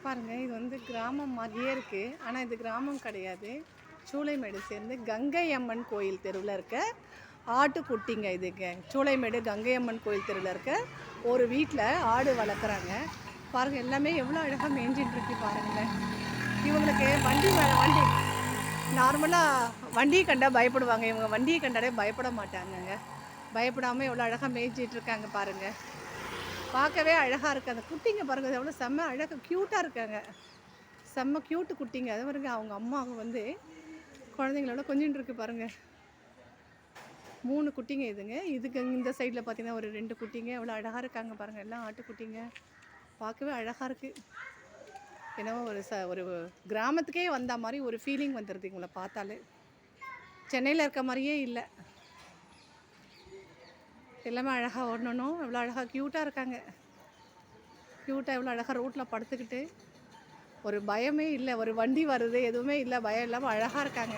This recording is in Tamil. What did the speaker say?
பாருங்கள், இது வந்து கிராமம் மாதிரியே இருக்குது. ஆனால் இது கிராமம் கிடையாது. சூளைமேடு சேர்ந்து கங்கை அம்மன் கோயில் தெருவில் இருக்க ஆட்டுக்குட்டிங்க. இதுங்க சூளைமேடு கங்கை அம்மன் கோயில் தெருவில் இருக்க ஒரு வீட்டில் ஆடு வளர்க்குறாங்க. பாருங்கள், எல்லாமே எவ்வளோ அழகாக மேய்ஞ்சின்ட்டுருக்கு பாருங்களேன். இவங்களுக்கு வண்டி நார்மலாக வண்டியை கண்டா பயப்படுவாங்க. இவங்க வண்டியை கண்டாலே பயப்பட மாட்டாங்கங்க. பயப்படாமல் எவ்வளோ அழகாக மேய்ஞ்சிட்ருக்காங்க பாருங்கள். பார்க்கவே அழகாக இருக்குது. அந்த குட்டிங்க பாருங்கள், எவ்வளோ செம்ம அழகாக க்யூட்டாக இருக்காங்க. செம்ம க்யூட்டு குட்டிங்க. அது பாருங்க, அவங்க அம்மாவை வந்து குழந்தைங்களோட கொஞ்சின்னு இருக்கு பாருங்கள். 3 குட்டிங்க இதுங்க. இதுக்கு இந்த சைடில் பார்த்தீங்கன்னா ஒரு 2 குட்டிங்க. எவ்வளோ அழகாக இருக்காங்க பாருங்கள். எல்லாம் ஆட்டுக்குட்டிங்க. பார்க்கவே அழகாக இருக்குது. ஏன்னா ஒரு கிராமத்துக்கே வந்த மாதிரி ஒரு ஃபீலிங் வந்துடுது இவங்களை பார்த்தாலே. சென்னையில் இருக்க மாதிரியே இல்லை. எல்லாமே அழகாக ஓடணும். எவ்வளோ அழகாக க்யூட்டாக இருக்காங்க. க்யூட்டாக எவ்வளோ அழகாக ரோட்டில் படுத்துக்கிட்டு ஒரு பயமே இல்லை. ஒரு வண்டி வருது எதுவுமே இல்லை, பயம் இல்லாமல் அழகாக இருக்காங்க.